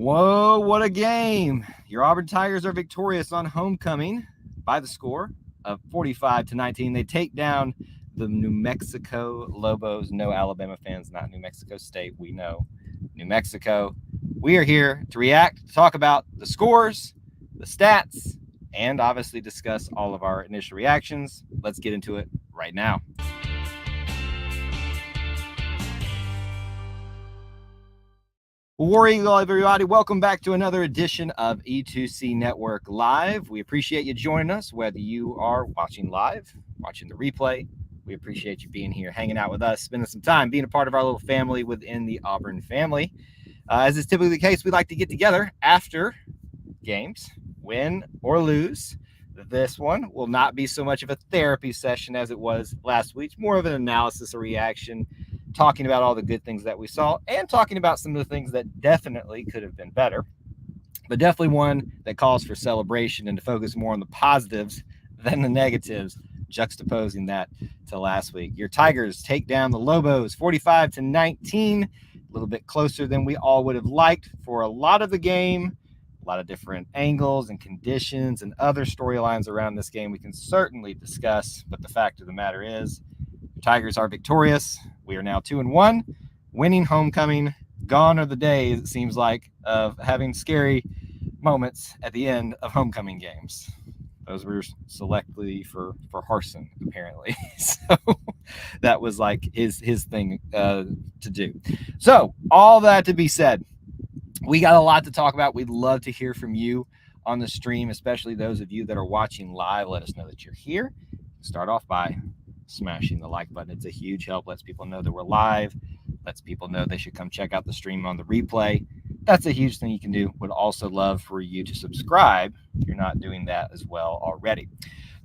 Whoa, what a game. Your Auburn Tigers are victorious on homecoming by the score of 45-19. They take down the New Mexico Lobos. No Alabama fans, not New Mexico State. We know New Mexico. We are here to react, to talk about the scores, the stats, and obviously discuss all of our initial reactions. Let's get into it right now. War Eagle, everybody. Welcome back to another edition of E2C Network Live. We appreciate you joining us, whether you are watching live, watching the replay. We appreciate you being here, hanging out with us, spending some time, being a part of our little family within the Auburn family. As is typically the case, we like to get together after games, win or lose. This one will not be so much of a therapy session as it was last week, more of an analysis, a reaction, talking about all the good things that we saw and talking about some of the things that definitely could have been better, but definitely one that calls for celebration and to focus more on the positives than the negatives, juxtaposing that to last week. Your Tigers take down the Lobos 45-19, a little bit closer than we all would have liked for a lot of the game, a lot of different angles and conditions and other storylines around this game we can certainly discuss, but the fact of the matter is the Tigers are victorious. We are now 2-1, winning homecoming. Gone are the days, it seems like, of having scary moments at the end of homecoming games. Those were selectively for Harsin, apparently. So that was like his thing to do. So all that to be said, we got a lot to talk about. We'd love to hear from you on the stream, especially those of you that are watching live. Let us know that you're here. Start off by smashing the like button. It's a huge help. Lets people know that we're live. Lets people know they should come check out the stream on the replay. That's a huge thing you can do. Would also love for you to subscribe if you're not doing that as well already.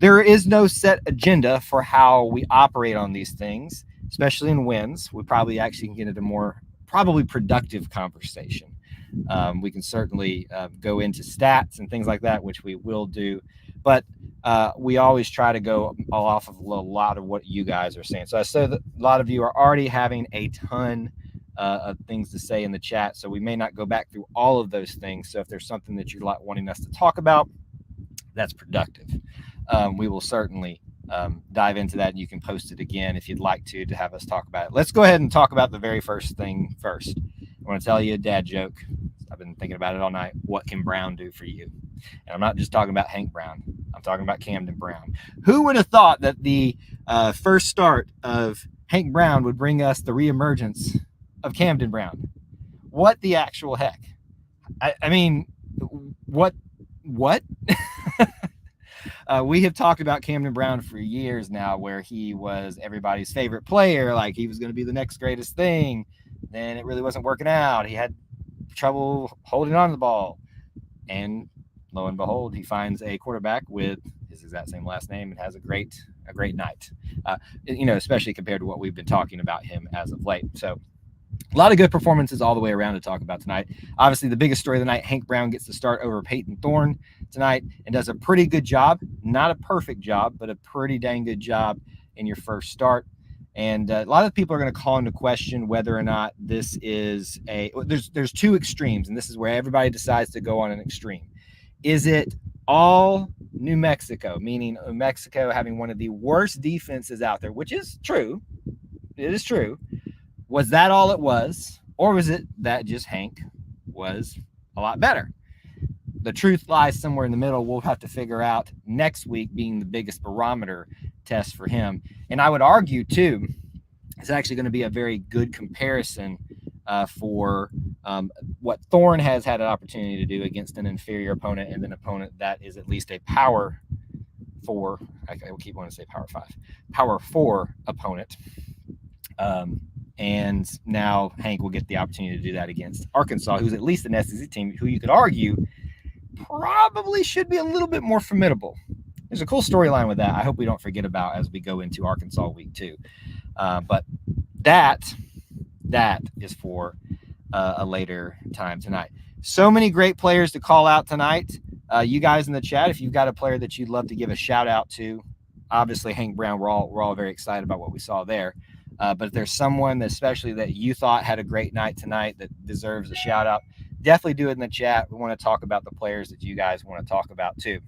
There is no set agenda for how we operate on these things, especially in wins. We probably actually can get into more probably productive conversation. We can certainly go into stats and things like that, which we will do. But we always try to go off of a lot of what you guys are saying. So I said that a lot of you are already having a ton of things to say in the chat. So we may not go back through all of those things. So if there's something that you're wanting us to talk about, that's productive. We will certainly dive into that, and you can post it again if you'd like to have us talk about it. Let's go ahead and talk about the very first thing first. I want to tell you a dad joke. I've been thinking about it all night. What can Brown do for you? And I'm not just talking about Hank Brown. I'm talking about Camden Brown. Who would have thought that the first start of Hank Brown would bring us the reemergence of Camden Brown? What the actual heck? I mean, what? We have talked about Camden Brown for years now, where he was everybody's favorite player, like he was going to be the next greatest thing. Then it really wasn't working out. He had trouble holding on to the ball. And lo and behold, he finds a quarterback with his exact same last name and has a great night, especially compared to what we've been talking about him as of late. So a lot of good performances all the way around to talk about tonight. Obviously, the biggest story of the night, Hank Brown gets to start over Peyton Thorne tonight and does a pretty good job. Not a perfect job, but a pretty dang good job in your first start. And a lot of people are going to call into question whether or not this is there's two extremes, and this is where everybody decides to go on an extreme. Is it all New Mexico, meaning New Mexico having one of the worst defenses out there, which is true. It is true. Was that all it was? Or was it that just Hank was a lot better? The truth lies somewhere in the middle. We'll have to figure out next week, being the biggest barometer test for him. And I would argue, too, it's actually going to be a very good comparison for what Thorne has had an opportunity to do against an inferior opponent and an opponent that is at least a power 4. I keep wanting to say power 4 opponent. And now Hank will get the opportunity to do that against Arkansas, who's at least an SEC team who you could argue probably should be a little bit more formidable. There's a cool storyline with that I hope we don't forget about as we go into Arkansas week 2. But that is for a later time tonight. So many great players to call out tonight. You guys in the chat, if you've got a player that you'd love to give a shout out to, obviously Hank Brown, we're all very excited about what we saw there. But if there's someone especially that you thought had a great night tonight that deserves a shout out, definitely do it in the chat. We want to talk about the players that you guys want to talk about too.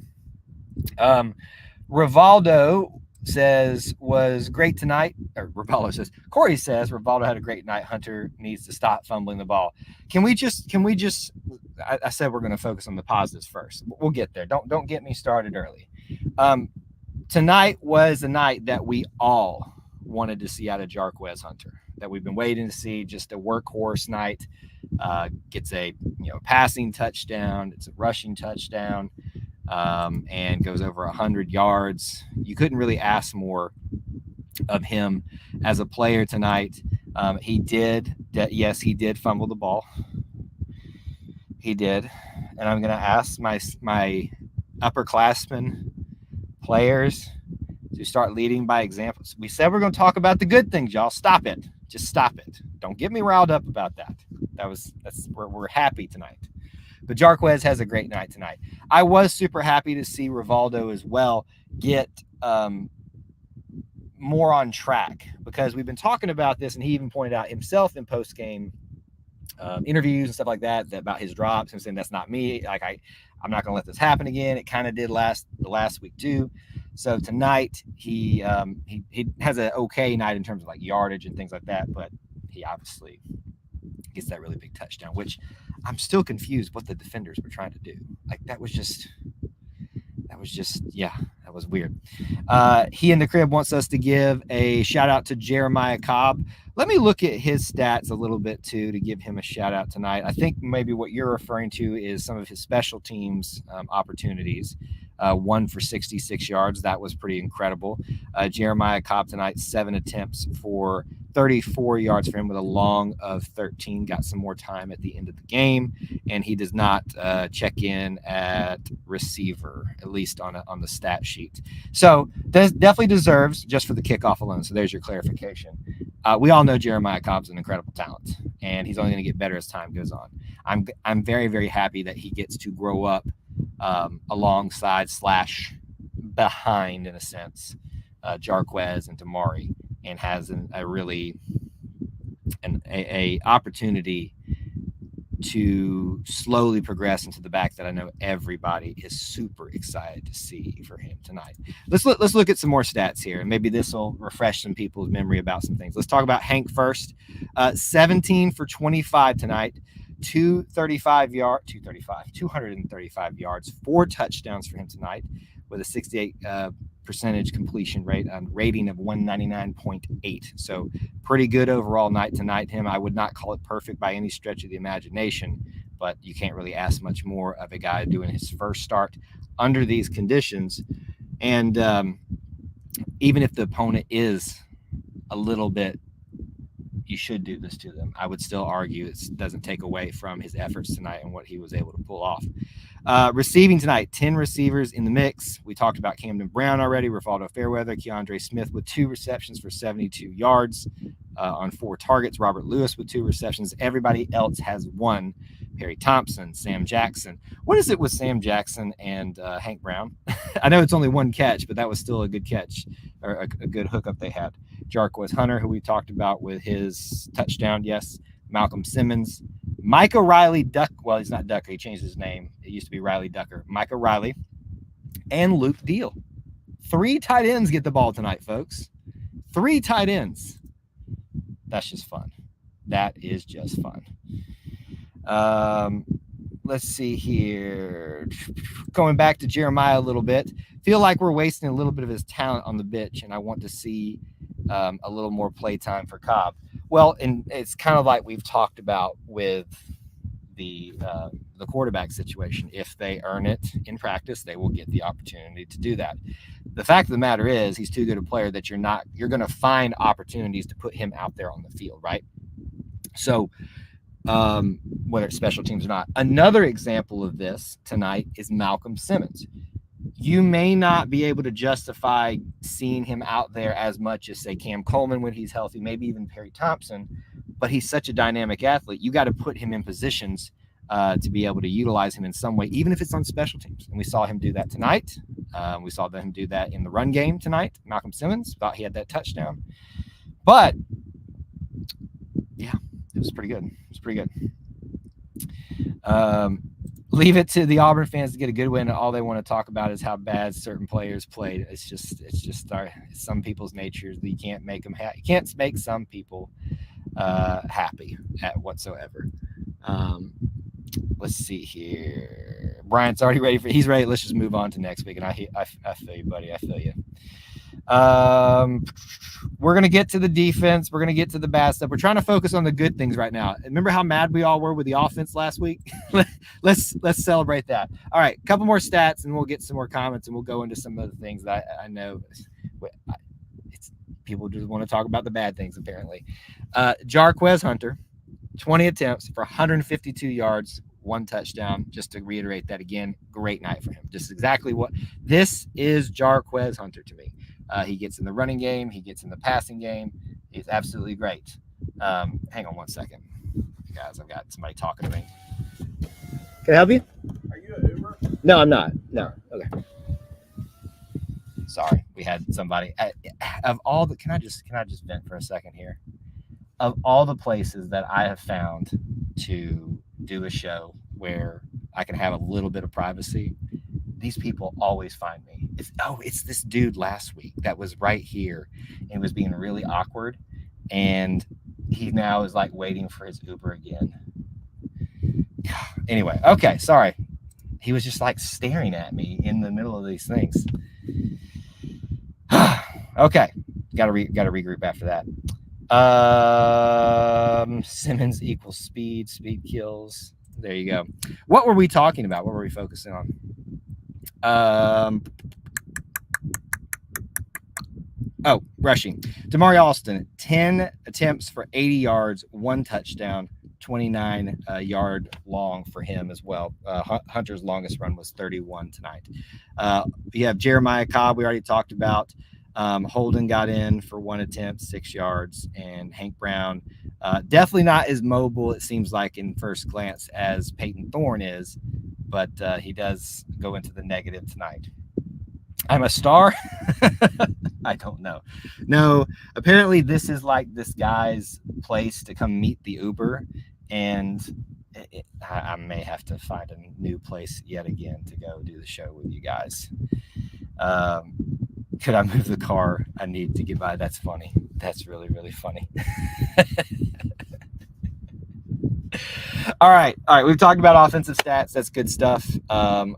Rivaldo says was great tonight. Or Rivaldo says, Corey says Rivaldo had a great night. Hunter needs to stop fumbling the ball. Can we just I said we're going to focus on the positives first. We'll get there. Don't get me started early. Tonight was a night that we all wanted to see out of Jarquez Hunter, that we've been waiting to see. Just a workhorse night. Gets a passing touchdown. It's a rushing touchdown. And goes over 100 yards. You couldn't really ask more of him as a player tonight. He did fumble the ball. He did. And I'm going to ask my upperclassmen players to start leading by examples. We said we're going to talk about the good things, y'all. Stop it. Just stop it. Don't get me riled up about that. We're happy tonight. But Jarquez has a great night tonight. I was super happy to see Rivaldo as well get more on track, because we've been talking about this, and he even pointed out himself in post-game interviews and stuff like that about his drops and saying that's not me. Like I'm not going to let this happen again. It kind of did last week too. So tonight he has an okay night in terms of like yardage and things like that, but he obviously gets that really big touchdown, which I'm still confused what the defenders were trying to do. Like that was weird. He in the crib wants us to give a shout out to Jeremiah Cobb. Let me look at his stats a little bit too to give him a shout out tonight. I think maybe what you're referring to is some of his special teams opportunities. 1 for 66 yards. That was pretty incredible. Jeremiah Cobb tonight, 7 attempts for 34 yards for him with a long of 13. Got some more time at the end of the game, and he does not check in at receiver, at least on the stat sheet. So that definitely deserves just for the kickoff alone. So there's your clarification. We all know Jeremiah Cobb's an incredible talent, and he's only going to get better as time goes on. I'm very, very happy that he gets to grow up alongside / behind, in a sense, Jarquez and Damari, and has a opportunity to slowly progress into the back that I know everybody is super excited to see for him tonight. Let's look at some more stats here, and maybe this will refresh some people's memory about some things. Let's talk about Hank first. 17 for 25 tonight. 235 yards, 4 touchdowns for him tonight, with a 68 percentage completion rate, rating of 199.8. So pretty good overall night tonight. I would not call it perfect by any stretch of the imagination, but you can't really ask much more of a guy doing his first start under these conditions. And even if the opponent is a little bit, you should do this to them, I would still argue it doesn't take away from his efforts tonight and what he was able to pull off. Receiving tonight, 10 receivers in the mix. We talked about Camden Brown already, Rivaldo Fairweather, Keandre Smith with 2 receptions for 72 yards on 4 targets. Robert Lewis with 2 receptions. Everybody else has 1. Perry Thompson, Sam Jackson. What is it with Sam Jackson and Hank Brown? I know it's only 1 catch, but that was still a good catch, or a good hookup they had. Jarquez Hunter, who we talked about with his touchdown, yes. Malcolm Simmons. Micah Riley Duck. Well, he's not Ducker. He changed his name. It used to be Riley Ducker. Micah Riley and Luke Deal. 3 tight ends get the ball tonight, folks. 3 tight ends. That's just fun. That is just fun. Let's see here. Going back to Jeremiah a little bit. Feel like we're wasting a little bit of his talent on the bench, and I want to see a little more play time for Cobb. Well, and it's kind of like we've talked about with the quarterback situation. If they earn it in practice, they will get the opportunity to do that. The fact of the matter is, he's too good a player that you're going to find opportunities to put him out there on the field, right? So whether it's special teams or not. Another example of this tonight is Malcolm Simmons. You may not be able to justify seeing him out there as much as, say, Cam Coleman when he's healthy, maybe even Perry Thompson, but he's such a dynamic athlete. You got to put him in positions to be able to utilize him in some way, even if it's on special teams. And we saw him do that tonight. We saw him do that in the run game tonight. Malcolm Simmons, thought he had that touchdown. But, yeah, it was pretty good. Leave it to the Auburn fans to get a good win. All they want to talk about is how bad certain players played. It's just some people's natures. You can't make them you can't make some people happy at whatsoever. Let's see here. Bryant's already ready he's ready. Let's just move on to next week. And I feel you, buddy. I feel you. We're going to get to the defense. We're going to get to the bad stuff. We're trying to focus on the good things right now. Remember how mad we all were with the offense last week? Let's celebrate that. All right, a couple more stats, and we'll get some more comments, and we'll go into some of the things that I know people just want to talk about the bad things, apparently. Jarquez Hunter, 20 attempts for 152 yards, 1 touchdown. Just to reiterate that again, great night for him. Just exactly what this is Jarquez Hunter to me. He gets in the running game. He gets in the passing game. He's absolutely great. Hang on 1 second. Guys, I've got somebody talking to me. Can I help you? Are you an Uber? No, I'm not. No. Okay. Sorry, we had somebody. Of all the, can I just vent for a second here? Of all the places that I have found to do a show where I can have a little bit of privacy, these people always find me. It's this dude last week that was right here and was being really awkward, and he now is like waiting for his Uber again. Anyway, okay, sorry. He was just like staring at me in the middle of these things. Okay, gotta regroup after that. Simmons equals speed kills. There you go. What were we talking about? What were we focusing on? Rushing. Damari Alston, 10 attempts for 80 yards, 1 touchdown, 29 yard long for him as well. Hunter's longest run was 31 tonight. You have Jeremiah Cobb, we already talked about. Holden got in for 1 attempt, 6 yards, and Hank Brown, definitely not as mobile, it seems like in first glance, as Peyton Thorne is, but he does go into the negative tonight. I'm a star? I don't know. No, apparently this is like this guy's place to come meet the Uber, and I may have to find a new place yet again to go do the show with you guys. Could I move the car? I need to get by. That's funny. That's really, really funny. All right. We've talked about offensive stats. That's good stuff.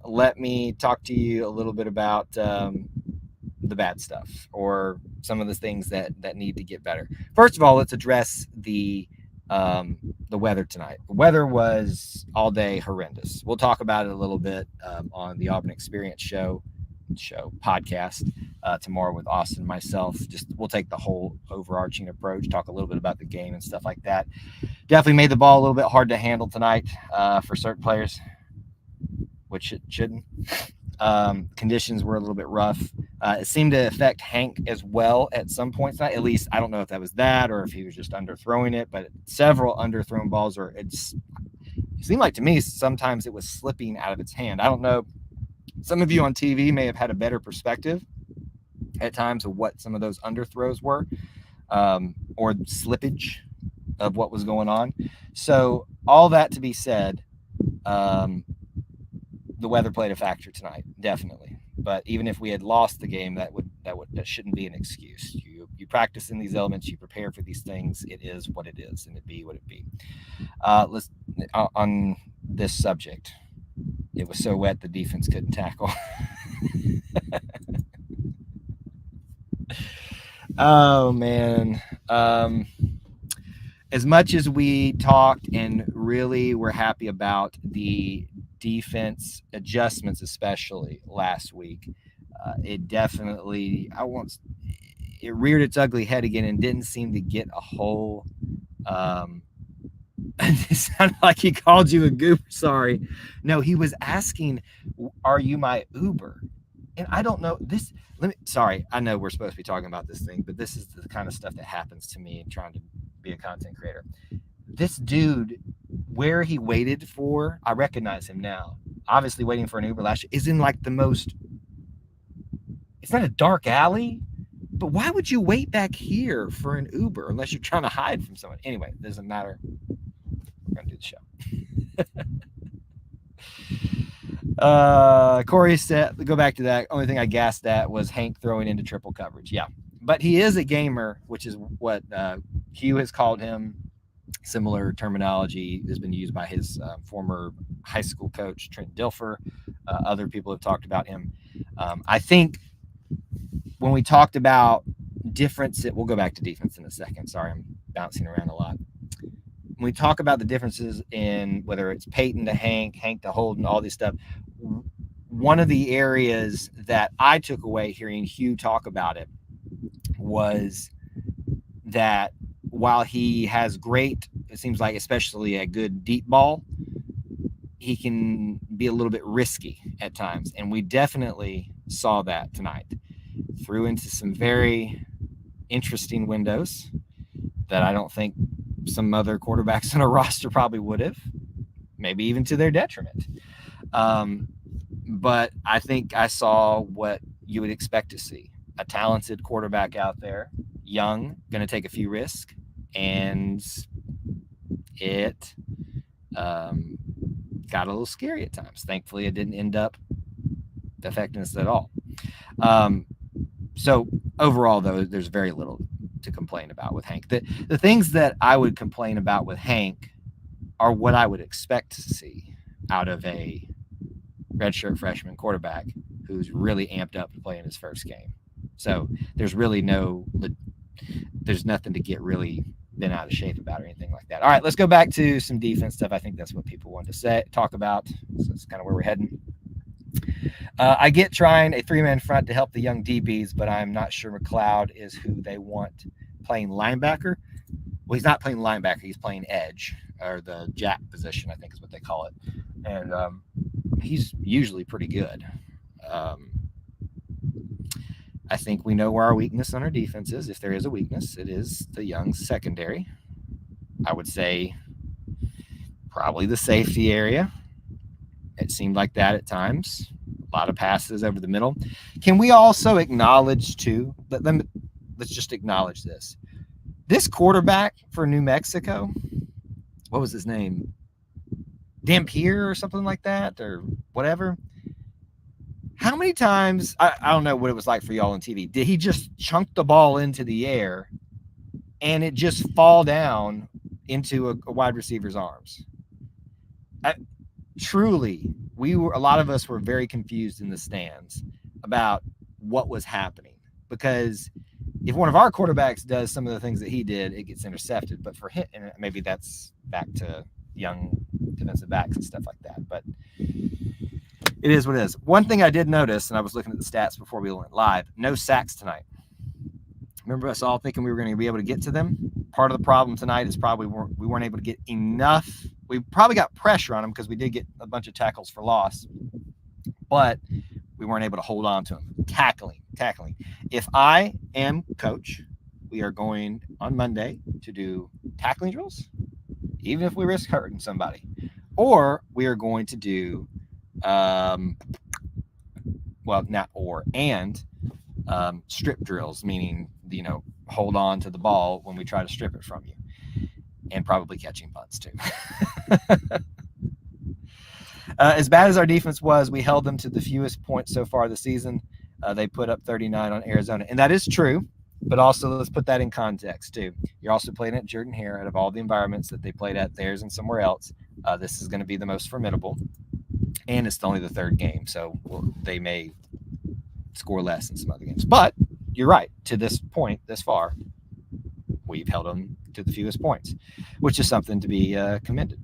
Let me talk to you a little bit about the bad stuff, or some of the things that need to get better. First of all, let's address the weather tonight. The weather was all day horrendous. We'll talk about it a little bit on the Auburn Experience show podcast tomorrow with Austin and myself. We'll take the whole overarching approach, talk a little bit about the game and stuff like that. Definitely made the ball a little bit hard to handle tonight for certain players, which it shouldn't. Conditions were a little bit rough. It seemed to affect Hank as well at some points tonight. At least I don't know if that was that or if he was just underthrowing it, but several underthrown balls it seemed like to me sometimes it was slipping out of its hand. I don't know. Some of you on TV may have had a better perspective at times of what some of those underthrows were, or slippage of what was going on. So all that to be said, the weather played a factor tonight, definitely. But even if we had lost the game, that shouldn't be an excuse. You practice in these elements, you prepare for these things. It is what it is, and it be what it be. Let's on this subject. It was so wet the defense couldn't tackle. Oh, man. As much as we talked and really were happy about the defense adjustments, especially last week, it definitely it reared its ugly head again and didn't seem to get a whole it sounded like he called you a goober. Sorry. No, he was asking, are you my Uber? And I don't know this. Sorry, I know we're supposed to be talking about this thing, but this is the kind of stuff that happens to me trying to be a content creator. This dude, where he waited for, I recognize him now. Obviously waiting for an Uber last year is in like it's not a dark alley, but why would you wait back here for an Uber unless you're trying to hide from someone? Anyway, it doesn't matter. We're going to do the show. Corey said, go back to that. Only thing I gassed at was Hank throwing into triple coverage. Yeah. But he is a gamer, which is what Hugh has called him. Similar terminology has been used by his former high school coach, Trent Dilfer. Other people have talked about him. I think when we talked about difference, we'll go back to defense in a second. Sorry, I'm bouncing around a lot. When we talk about the differences in whether it's Peyton to Hank, Hank to Holden, all this stuff, one of the areas that I took away hearing Hugh talk about it was that while he has great, it seems like especially a good deep ball, he can be a little bit risky at times. And we definitely saw that tonight. Threw into some very interesting windows that I don't think some other quarterbacks on a roster probably would have, maybe even to their detriment. But I think I saw what you would expect to see. A talented quarterback out there, young, going to take a few risks, and it got a little scary at times. Thankfully, it didn't end up affecting us at all. So overall, though, there's very little to complain about with Hank. The things that I would complain about with Hank are what I would expect to see out of a redshirt freshman quarterback who's really amped up to play in his first game. So there's nothing to get really been out of shape about or anything like that. All right, let's go back to some defense stuff. I think that's what people want to talk about. So that's kind of where we're heading. I get trying a three-man front to help the young DBs, but I'm not sure McLeod is who they want playing linebacker. Well, he's not playing linebacker. He's playing edge, or the jack position, I think is what they call it. And he's usually pretty good. I think we know where our weakness on our defense is. If there is a weakness, it is the young secondary. I would say probably the safety area. It seemed like that at times. A lot of passes over the middle. Can we also acknowledge, too, let's just acknowledge this. This quarterback for New Mexico, what was his name? Dampier or something like that, or whatever. How many times, I don't know what it was like for y'all on TV, did he just chunk the ball into the air and it just fall down into a wide receiver's arms? Truly, a lot of us were very confused in the stands about what was happening, because if one of our quarterbacks does some of the things that he did, it gets intercepted. But for him, and maybe that's back to young defensive backs and stuff like that, but it is what it is. One thing I did notice, and I was looking at the stats before we went live, no sacks tonight. Remember us all thinking we were going to be able to get to them? Part of the problem tonight is probably we weren't able to get enough. We probably got pressure on them because we did get a bunch of tackles for loss, but we weren't able to hold on to them. Tackling. If I am coach, we are going on Monday to do tackling drills, even if we risk hurting somebody. Or we are going to do strip drills, meaning, hold on to the ball when we try to strip it from you, and probably catching punts too. As bad as our defense was, we held them to the fewest points so far this season. They put up 39 on Arizona, and that is true, but also let's put that in context too. You're also playing at Jordan-Hare. Out of all the environments that they played at, theirs and somewhere else, this is going to be the most formidable, and it's only the third game, so they may score less in some other games. But you're right, to this point, this far, we've held them to the fewest points, which is something to be commended.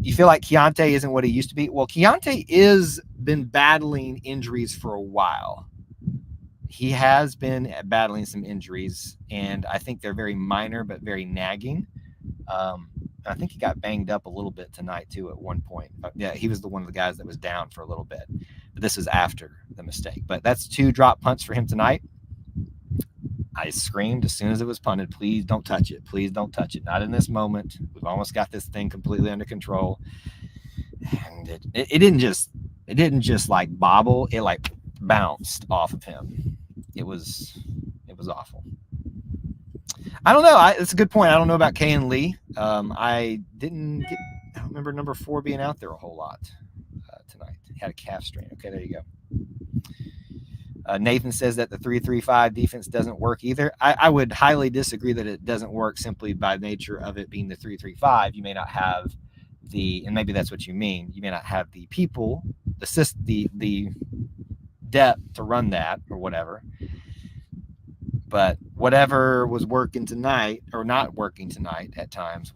You feel like Keontae isn't what he used to be? Well, Keontae is been battling injuries for a while. He has been battling some injuries, and I think they're very minor but very nagging. I think he got banged up a little bit tonight, too, at one point. Yeah, he was one of the guys that was down for a little bit. But this is after the mistake. But that's 2 drop punts for him tonight. I screamed as soon as it was punted, please don't touch it. Please don't touch it. Not in this moment. We've almost got this thing completely under control. And it didn't just like bobble. It like bounced off of him. It was awful. I don't know. It's a good point. I don't know about Kayan Lee. I don't remember number 4 being out there a whole lot tonight. He had a calf strain. Okay, there you go. Nathan says that the 3-3-5 defense doesn't work either. I would highly disagree that it doesn't work simply by nature of it being the 3-3-5. You may not have and maybe that's what you mean. You may not have the people, the depth to run that or whatever. But whatever was working tonight or not working tonight at times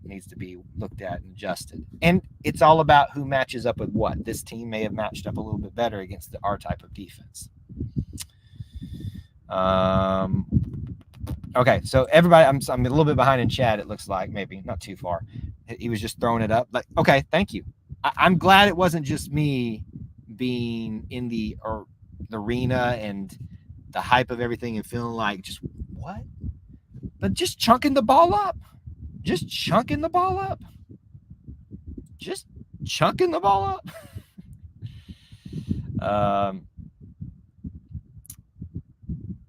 needs to be looked at and adjusted. And it's all about who matches up with what. This team may have matched up a little bit better against our type of defense. Okay, so everybody, I'm a little bit behind in chat, it looks like, maybe, not too far. He was just throwing it up. Like, okay, thank you. I'm glad it wasn't just me being in the arena and the hype of everything and feeling like just what? But just chunking the ball up. Just chunking the ball up. Just chunking the ball up.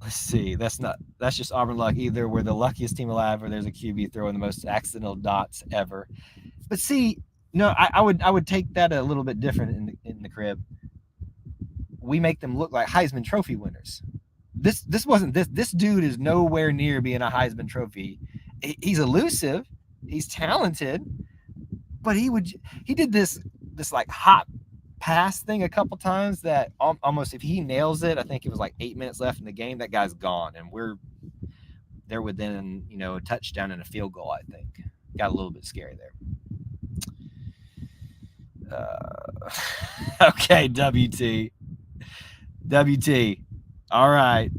Let's see. That's just Auburn luck. Either we're the luckiest team alive or there's a QB throwing the most accidental dots ever. But see, no, I would take that a little bit different in the crib. We make them look like Heisman Trophy winners. This wasn't this. This dude is nowhere near being a Heisman Trophy. He's elusive. He's talented. But he did this like hot pass thing a couple times that almost, if he nails it, I think it was like 8 minutes left in the game, that guy's gone. And they're within, a touchdown and a field goal, I think. Got a little bit scary there. Okay, WT. All right.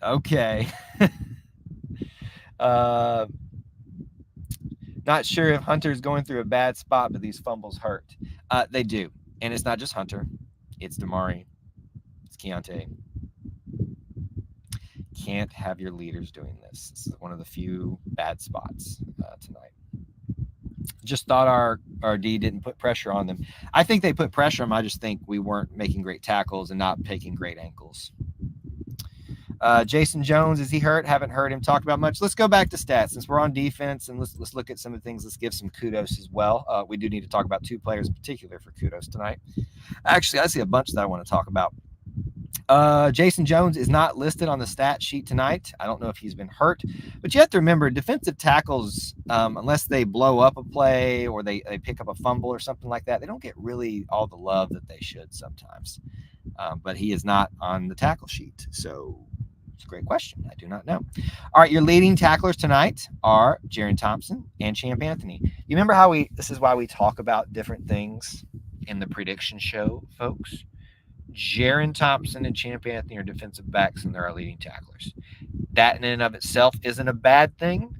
Okay. Not sure if Hunter's going through a bad spot, but these fumbles hurt. They do. And it's not just Hunter. It's Damari. It's Keontae. Can't have your leaders doing this. This is one of the few bad spots tonight. Just thought our D didn't put pressure on them. I think they put pressure on them. I just think we weren't making great tackles and not taking great ankles. Jason Jones, is he hurt? Haven't heard him talk about much. Let's go back to stats since we're on defense, and let's look at some of the things. Let's give some kudos as well. We do need to talk about 2 players in particular for kudos tonight. Actually, I see a bunch that I want to talk about. Jason Jones is not listed on the stat sheet tonight. I don't know if he's been hurt, but you have to remember defensive tackles, unless they blow up a play or they pick up a fumble or something like that, they don't get really all the love that they should sometimes. But he is not on the tackle sheet. So it's a great question. I do not know. All right, your leading tacklers tonight are Jaron Thompson and Champ Anthony. You remember how this is why we talk about different things in the prediction show, folks? Jaron Thompson and Champ Anthony are defensive backs, and they're our leading tacklers. That in and of itself isn't a bad thing,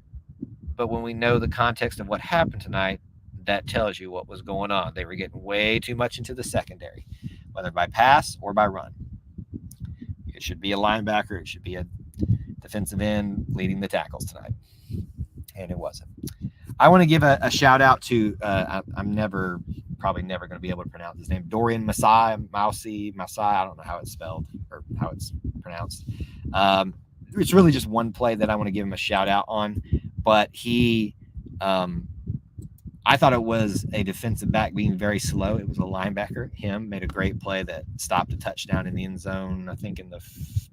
but when we know the context of what happened tonight, that tells you what was going on. They were getting way too much into the secondary, whether by pass or by run. It should be a linebacker. It should be a defensive end leading the tackles tonight, and it wasn't. I want to give a shout out to I'm probably never going to be able to pronounce his name. Dorian Masai. I don't know how it's spelled or how it's pronounced. It's really just one play that I want to give him a shout out on, but I thought it was a defensive back being very slow. It was a linebacker. Him made a great play that stopped a touchdown in the end zone, I think in the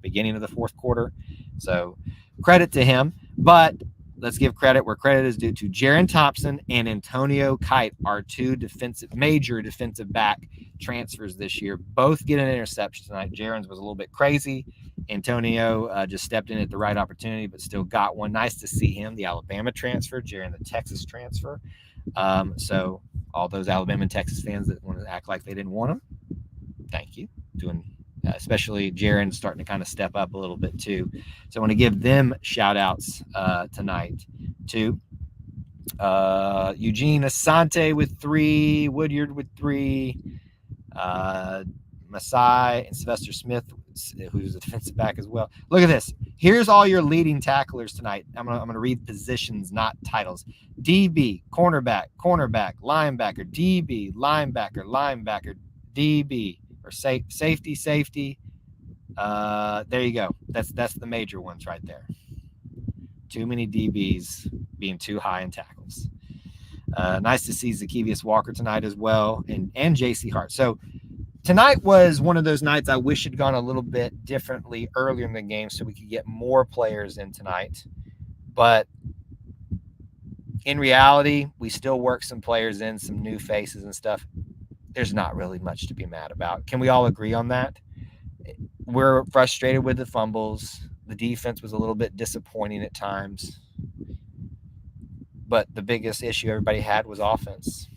beginning of the 4th quarter. So credit to him, but let's give credit where credit is due to Jaron Thompson and Antonio Kite, our 2 major defensive back transfers this year. Both get an interception tonight. Jaron's was a little bit crazy. Antonio just stepped in at the right opportunity, but still got one. Nice to see him, the Alabama transfer, Jaron, the Texas transfer. So all those Alabama and Texas fans that want to act like they didn't want him, thank you. Especially Jaron starting to kind of step up a little bit too. So I want to give them shout outs tonight too. Eugene Asante with 3, Woodyard with 3, Masai and Sylvester Smith, who's a defensive back as well. Look at this. Here's all your leading tacklers tonight. I'm gonna read positions, not titles. DB, cornerback, linebacker, DB, linebacker, DB, or safety. There you go. That's the major ones right there. Too many DBs being too high in tackles. Nice to see Zacchaeus Walker tonight as well, and J.C. Hart. So tonight was one of those nights I wish had gone a little bit differently earlier in the game so we could get more players in tonight. But in reality, we still work some players in, some new faces and stuff. There's not really much to be mad about. Can we all agree on that? We're frustrated with the fumbles. The defense was a little bit disappointing at times. But the biggest issue everybody had was offense.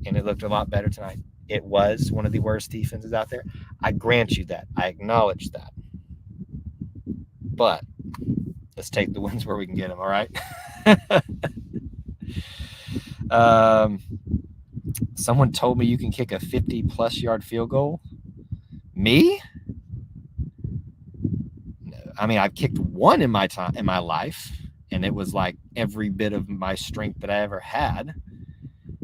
And it looked a lot better tonight. It was one of the worst defenses out there. I grant you that. I acknowledge that. But let's take the wins where we can get them, all right? Someone told me you can kick a 50-plus yard field goal. Me? No. I mean, I've kicked one in my life, and it was like every bit of my strength that I ever had.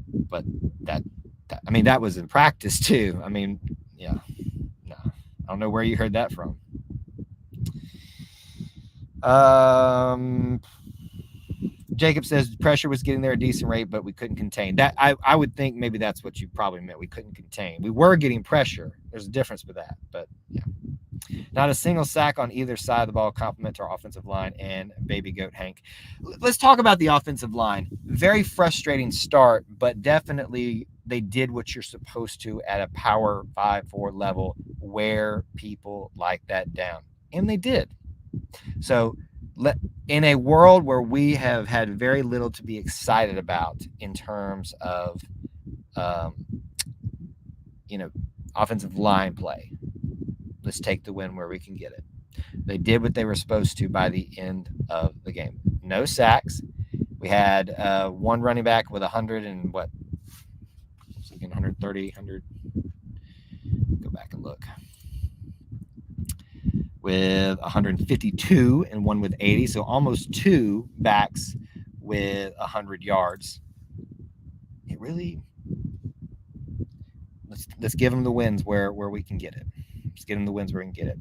But that was in practice too. I mean, yeah, no, I don't know where you heard that from. Jacob says pressure was getting there at a decent rate, but we couldn't contain. That I would think maybe that's what you probably meant. We couldn't contain. We were getting pressure. There's a difference with that, but yeah. Not a single sack on either side of the ball. Compliment to our offensive line and Baby Goat Hank. Let's talk about the offensive line. Very frustrating start, but definitely they did what you're supposed to at a Power 5-4 level, wear people like that down. And they did. So in a world where we have had very little to be excited about in terms of, offensive line play, let's take the win where we can get it. They did what they were supposed to by the end of the game. No sacks. We had one running back with 100 and what? 130, 100. Go back and look. With 152 and one with 80. So almost two backs with 100 yards. It really, let's give them the wins where we can get it. Let's get them the wins where we can get it.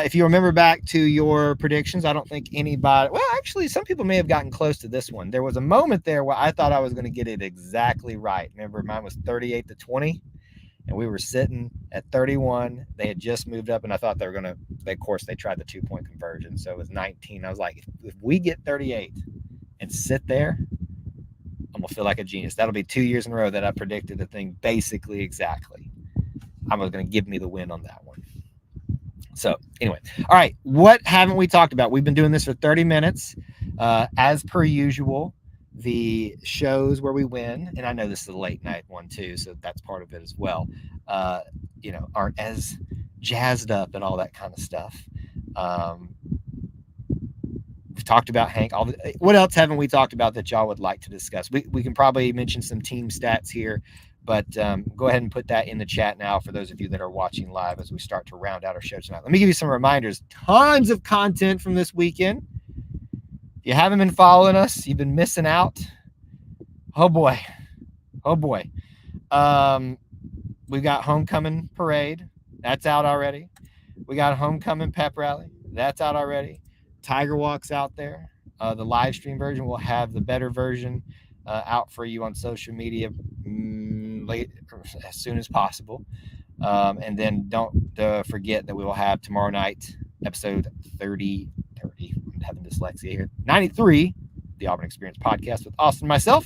If you remember back to your predictions, I don't think anybody, well, actually, some people may have gotten close to this one. There was a moment there where I thought I was going to get it exactly right. Remember, mine was 38-20, and we were sitting at 31. They had just moved up, and I thought they were going to, of course, they tried the 2-point conversion, so it was 19. I was like, if we get 38 and sit there, I'm going to feel like a genius. That'll be 2 years in a row that I predicted the thing basically exactly. I'm going to give me the win on that one. So anyway, all right, what haven't we talked about? We've been doing this for 30 minutes. As per usual, the shows where we win, and I know this is a late night one too, so that's part of it as well, aren't as jazzed up and all that kind of stuff. We've talked about Hank. What else haven't we talked about that y'all would like to discuss? We can probably mention some team stats here, but go ahead and put that in the chat now for those of you that are watching live as we start to round out our show tonight. Let me give you some reminders. Tons of content from this weekend. If you haven't been following us, you've been missing out. Oh, boy. We've got Homecoming Parade. That's out already. We got Homecoming Pep Rally. That's out already. Tiger Walk's out there. The live stream version will have the better version out for you on social media as soon as possible. And then don't forget that we will have tomorrow night, episode 30. I'm having dyslexia here. 93, the Auburn Experience podcast with Austin and myself.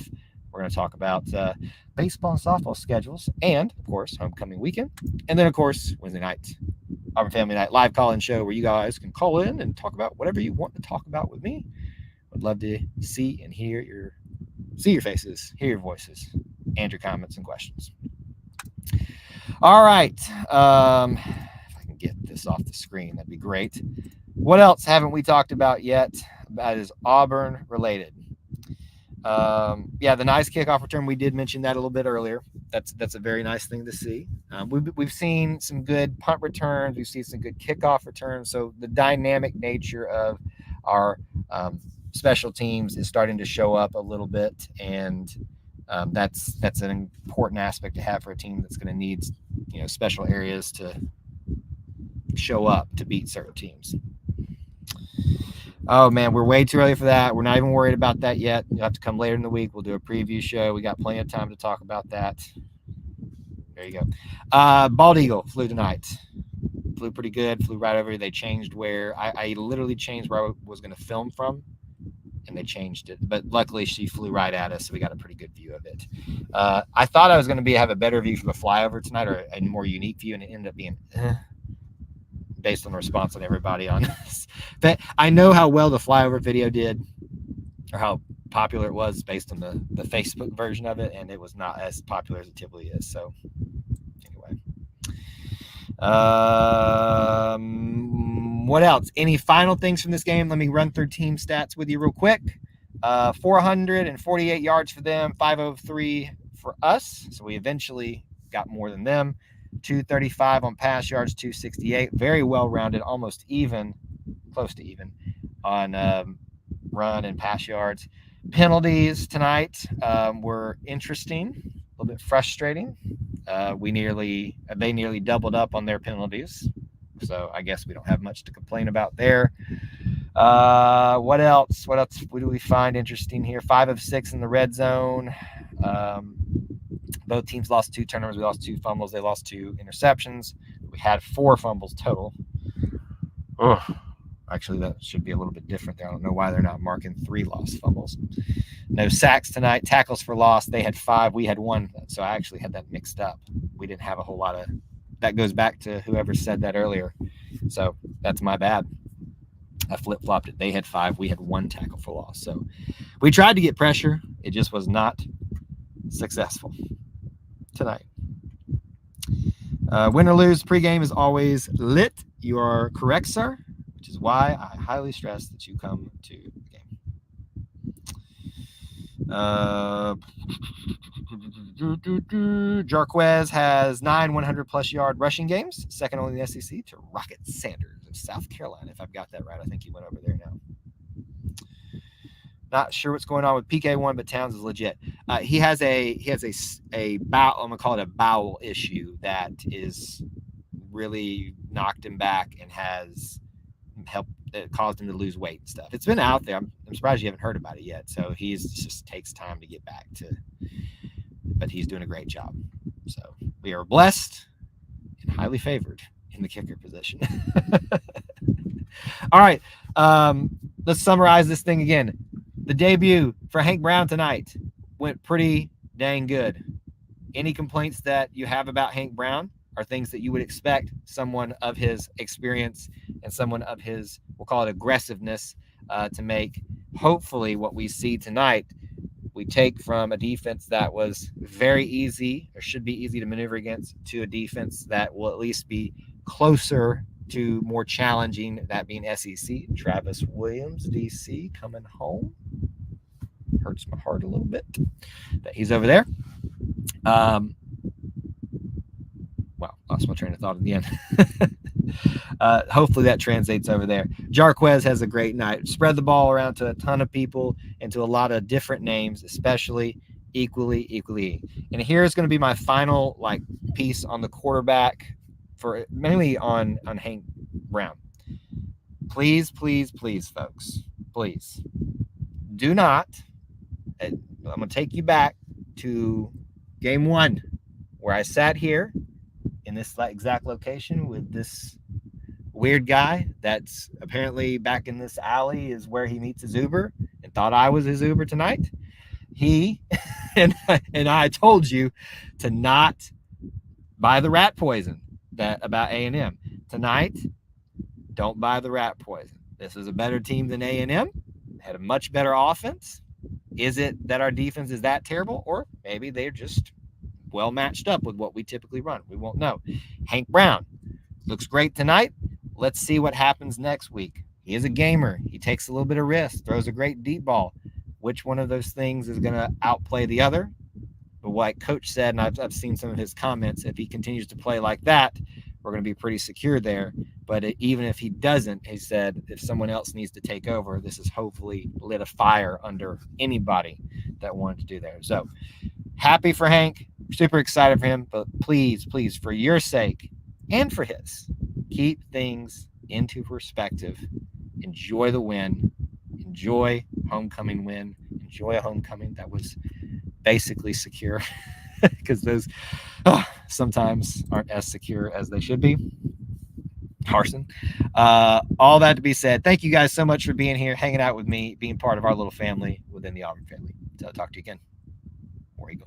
We're going to talk about baseball and softball schedules and, of course, homecoming weekend. And then, of course, Wednesday night, Auburn Family Night live call-in show where you guys can call in and talk about whatever you want to talk about with me. I'd love to see and hear your faces, hear your voices, and your comments and questions. All right. If I can get this off the screen, that'd be great. What else haven't we talked about yet that is Auburn related? The nice kickoff return. We did mention that a little bit earlier. That's a very nice thing to see. We've seen some good punt returns. We've seen some good kickoff returns. So the dynamic nature of our special teams is starting to show up a little bit, and that's an important aspect to have for a team that's going to need special areas to show up to beat certain teams. Oh, man, we're way too early for that. We're not even worried about that yet. You'll have to come later in the week. We'll do a preview show. We got plenty of time to talk about that. There you go. Bald Eagle flew tonight. Flew pretty good. Flew right over. They changed where I literally changed where I was going to film from, and they changed it. But luckily, she flew right at us, so we got a pretty good view of it. I thought I was going to have a better view from the flyover tonight, or a more unique view, and it ended up being based on the response on everybody on this. But I know how well the flyover video did, or how popular it was based on the Facebook version of it, and it was not as popular as it typically is. So anyway, what else? Any final things from this game? Let me run through team stats with you real quick. 448 yards for them, 503 for us. So we eventually got more than them. 235 on pass yards, 268. Very well rounded, almost even, close to even on run and pass yards. Penalties tonight were interesting, a little bit frustrating. They nearly doubled up on their penalties, so I guess we don't have much to complain about there. What else? What do we find interesting here? 5 of 6 in the red zone. Both teams lost 2 turnovers. We lost 2 fumbles. They lost 2 interceptions. We had 4 fumbles total. Ugh. Actually, that should be a little bit different there. I don't know why they're not marking 3 lost fumbles. No sacks tonight. Tackles for loss. They had 5. We had 1. So I actually had that mixed up. We didn't have a whole lot of – that goes back to whoever said that earlier. So that's my bad. I flip-flopped it. They had 5. We had 1 tackle for loss. So we tried to get pressure. It just was not successful tonight. Win or lose, pregame is always lit. You are correct, sir, which is why I highly stress that you come to the game. Jarquez has 9 100-plus yard rushing games, second only in the SEC to Rocket Sanders of South Carolina. If I've got that right, I think he went over there now. Not sure what's going on with PK1, but Towns is legit. He has a bowel. I'm gonna call it a bowel issue that is really knocked him back and has helped. It caused him to lose weight and stuff. It's been out there. I'm surprised you haven't heard about it yet. So he's just takes time to get back to, but he's doing a great job. So we are blessed and highly favored in the kicker position. All right, let's summarize this thing again. The debut for Hank Brown tonight went pretty dang good. Any complaints that you have about Hank Brown are things that you would expect someone of his experience and someone of his, we'll call it aggressiveness, to make. Hopefully what we see tonight, we take from a defense that was very easy or should be easy to maneuver against to a defense that will at least be closer to more challenging, that being SEC. Travis Williams, DC, coming home. Hurts my heart a little bit that he's over there. Wow, lost my train of thought at the end. Hopefully that translates over there. Jarquez has a great night. Spread the ball around to a ton of people and to a lot of different names, especially equally. And here's going to be my final piece on the quarterback, for mainly on Hank Brown. Please, folks, please do not. I'm going to take you back to game 1 where I sat here in this exact location with this weird guy that's apparently back in this alley is where he meets his Uber and thought I was his Uber tonight. He and I told you to not buy the rat poison that about A&M. Tonight, don't buy the rat poison. This is a better team than A&M. Had a much better offense. Is it that our defense is that terrible? Or maybe they're just well matched up with what we typically run. We won't know. Hank Brown looks great tonight. Let's see what happens next week. He is a gamer. He takes a little bit of risk, throws a great deep ball. Which one of those things is going to outplay the other? But what Coach said, and I've seen some of his comments, if he continues to play like that, we're going to be pretty secure there. But even if he doesn't, he said, if someone else needs to take over, this has hopefully lit a fire under anybody that wanted to do there. So happy for Hank, super excited for him, but please, for your sake and for his, keep things into perspective. Enjoy the win. enjoy homecoming win. Enjoy a homecoming that was basically secure, because those sometimes aren't as secure as they should be. Carson. All that to be said, thank you guys so much for being here, hanging out with me, being part of our little family within the Auburn family. So I'll talk to you again. War Eagle.